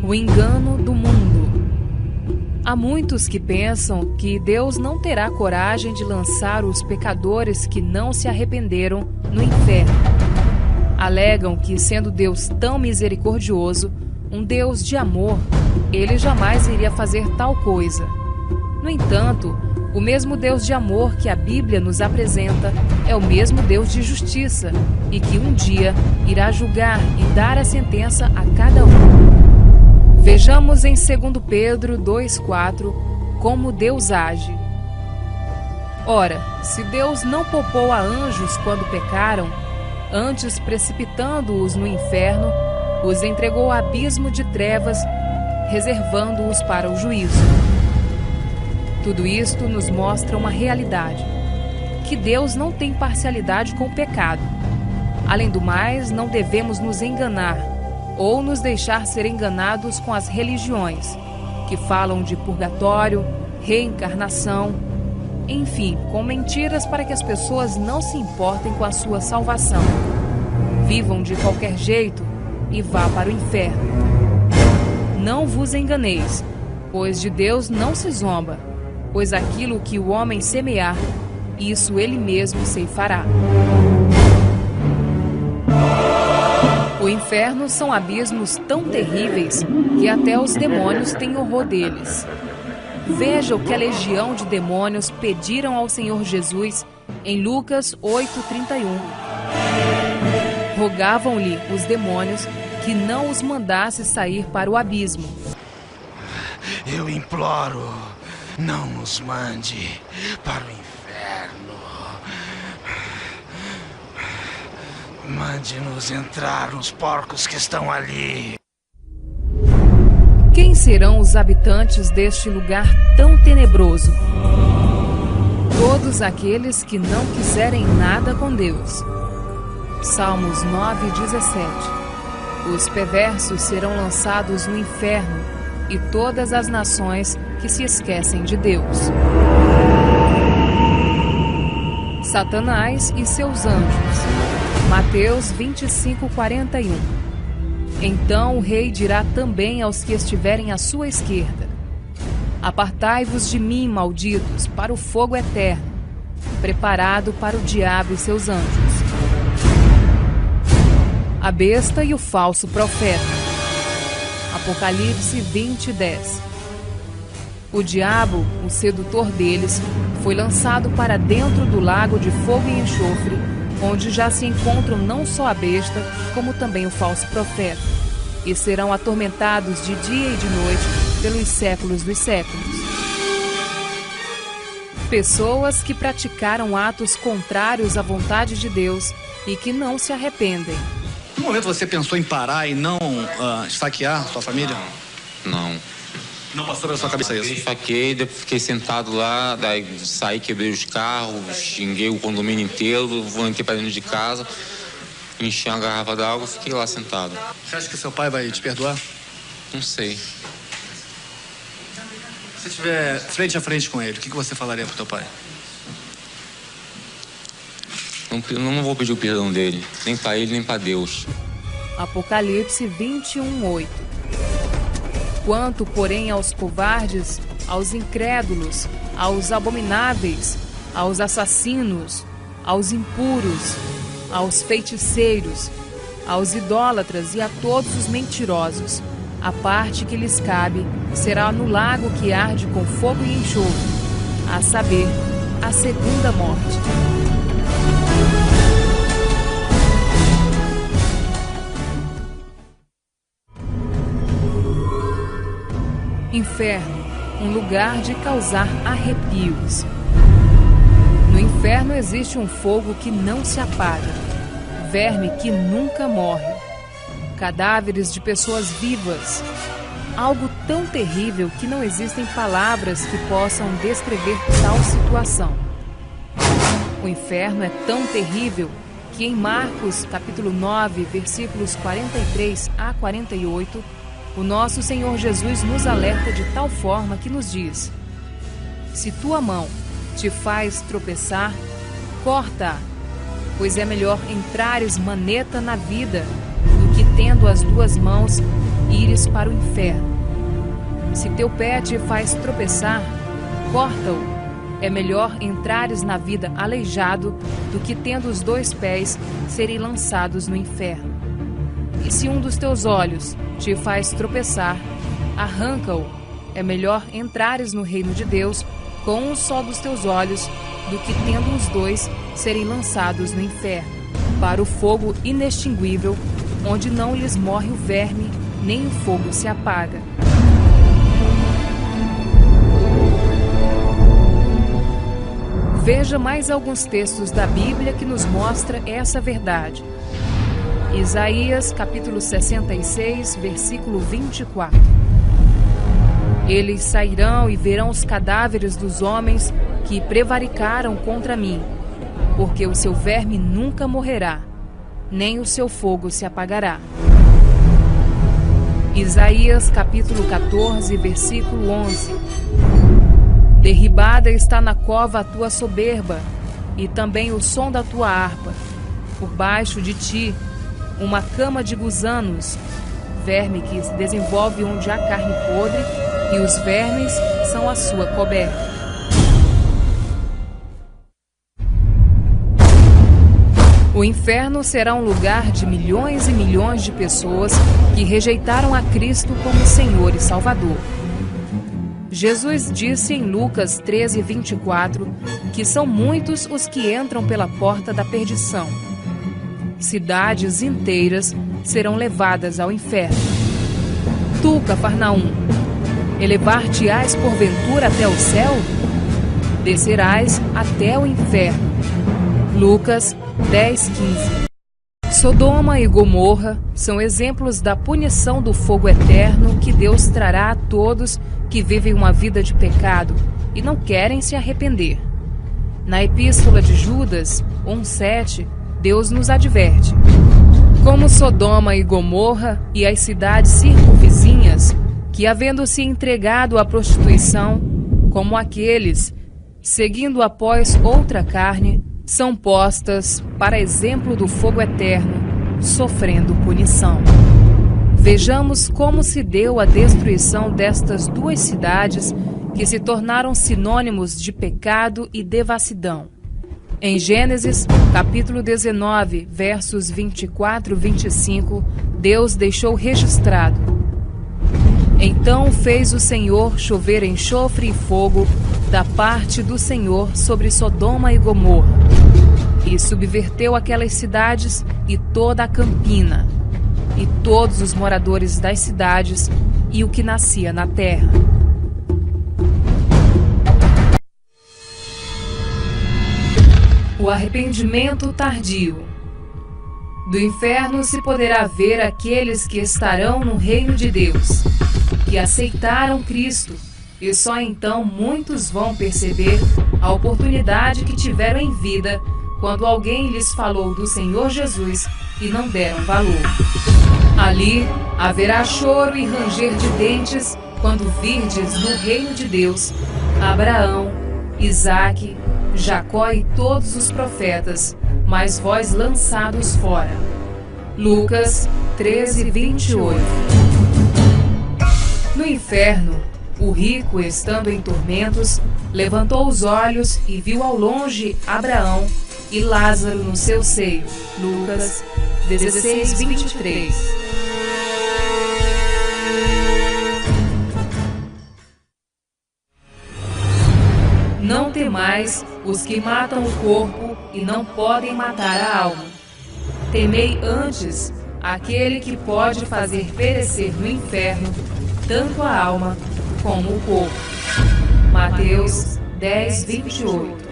O engano do mundo. Há muitos que pensam que Deus não terá coragem de lançar os pecadores que não se arrependeram no inferno. Alegam que, sendo Deus tão misericordioso, um Deus de amor, ele jamais iria fazer tal coisa. No entanto, o mesmo Deus de amor que a Bíblia nos apresenta é o mesmo Deus de justiça e que um dia irá julgar e dar a sentença a cada um. Vejamos em 2 Pedro 2,4 como Deus age. Ora, se Deus não poupou a anjos quando pecaram, antes precipitando-os no inferno, os entregou ao abismo de trevas, reservando-os para o juízo. Tudo isto nos mostra uma realidade, que Deus não tem parcialidade com o pecado. Além do mais, não devemos nos enganar ou nos deixar ser enganados com as religiões, que falam de purgatório, reencarnação, enfim, com mentiras para que as pessoas não se importem com a sua salvação. Vivam de qualquer jeito e vá para o inferno. Não vos enganeis, pois de Deus não se zomba, pois aquilo que o homem semear, isso ele mesmo ceifará. O inferno são abismos tão terríveis que até os demônios têm horror deles. Veja o que a legião de demônios pediram ao Senhor Jesus em Lucas 8,31. Rogavam-lhe os demônios que não os mandasse sair para o abismo. Eu imploro, não nos mande para o inferno. Mande-nos entrar nos porcos que estão ali. Quem serão os habitantes deste lugar tão tenebroso? Todos aqueles que não quiserem nada com Deus. Salmos 9,17. Os perversos serão lançados no inferno e todas as nações que se esquecem de Deus. Satanás e seus anjos. Mateus 25:41. Então o rei dirá também aos que estiverem à sua esquerda: Apartai-vos de mim, malditos, para o fogo eterno, preparado para o diabo e seus anjos. A besta e o falso profeta. Apocalipse 20:10. O diabo, o sedutor deles, foi lançado para dentro do lago de fogo e enxofre, onde já se encontram não só a besta, como também o falso profeta, e serão atormentados de dia e de noite pelos séculos dos séculos. Pessoas que praticaram atos contrários à vontade de Deus e que não se arrependem. No momento você pensou em parar e não esfaquear sua família? Não. Não passou pela sua cabeça isso? Eu esfaqueei, depois fiquei sentado lá, daí saí, quebrei os carros, xinguei o condomínio inteiro, voltei para dentro de casa, enchi uma garrafa d'água e fiquei lá sentado. Você acha que seu pai vai te perdoar? Não sei. Se você estiver frente a frente com ele, o que você falaria pro teu pai? Não vou pedir o perdão dele, nem para ele, nem para Deus. Apocalipse 21:8. Quanto, porém, aos covardes, aos incrédulos, aos abomináveis, aos assassinos, aos impuros, aos feiticeiros, aos idólatras e a todos os mentirosos, a parte que lhes cabe será no lago que arde com fogo e enxofre, a saber, a segunda morte. Inferno, um lugar de causar arrepios. No inferno existe um fogo que não se apaga, verme que nunca morre, cadáveres de pessoas vivas, algo tão terrível que não existem palavras que possam descrever tal situação. O inferno é tão terrível que em Marcos, capítulo 9, versículos 43 a 48, o nosso Senhor Jesus nos alerta de tal forma que nos diz: se tua mão te faz tropeçar, corta-a, pois é melhor entrares maneta na vida do que tendo as duas mãos ires para o inferno. Se teu pé te faz tropeçar, corta-o. É melhor entrares na vida aleijado do que, tendo os 2 pés, serem lançados no inferno. E se um dos teus olhos te faz tropeçar, arranca-o. É melhor entrares no reino de Deus com um só dos teus olhos do que, tendo os 2, serem lançados no inferno, para o fogo inextinguível, onde não lhes morre o verme, nem o fogo se apaga. Veja mais alguns textos da Bíblia que nos mostra essa verdade. Isaías, capítulo 66, versículo 24. Eles sairão e verão os cadáveres dos homens que prevaricaram contra mim, porque o seu verme nunca morrerá, nem o seu fogo se apagará. Isaías, capítulo 14, versículo 11. Derribada está na cova a tua soberba, e também o som da tua harpa. Por baixo de ti, uma cama de gusanos, verme que se desenvolve onde há carne podre, e os vermes são a sua coberta. O inferno será um lugar de milhões e milhões de pessoas que rejeitaram a Cristo como Senhor e Salvador. Jesus disse em Lucas 13, 24, que são muitos os que entram pela porta da perdição. Cidades inteiras serão levadas ao inferno. Tu, Cafarnaum, elevar-te-ás porventura até o céu? Descerás até o inferno. Lucas 10, 15. Sodoma e Gomorra são exemplos da punição do fogo eterno que Deus trará a todos que vivem uma vida de pecado e não querem se arrepender. Na Epístola de Judas 1:7, Deus nos adverte: como Sodoma e Gomorra e as cidades circunvizinhas, que havendo-se entregado à prostituição, como aqueles, seguindo após outra carne, são postas para exemplo do fogo eterno, sofrendo punição. Vejamos como se deu a destruição destas 2 cidades que se tornaram sinônimos de pecado e devassidão. Em Gênesis, capítulo 19, versos 24 e 25, Deus deixou registrado: então fez o Senhor chover enxofre e fogo da parte do Senhor sobre Sodoma e Gomorra, e subverteu aquelas cidades e toda a campina, e todos os moradores das cidades e o que nascia na terra. O arrependimento tardio. Do inferno se poderá ver aqueles que estarão no reino de Deus, que aceitaram Cristo, e só então muitos vão perceber a oportunidade que tiveram em vida quando alguém lhes falou do Senhor Jesus e não deram valor. Ali haverá choro e ranger de dentes quando virdes no reino de Deus Abraão, Isaque, Jacó e todos os profetas, mas vós lançados fora. Lucas 13, 28. No inferno, o rico, estando em tormentos, levantou os olhos e viu ao longe Abraão e Lázaro no seu seio. Lucas 16, 23. Não temais os que matam o corpo e não podem matar a alma. Temei antes aquele que pode fazer perecer no inferno tanto a alma como o corpo. Mateus 10, 28.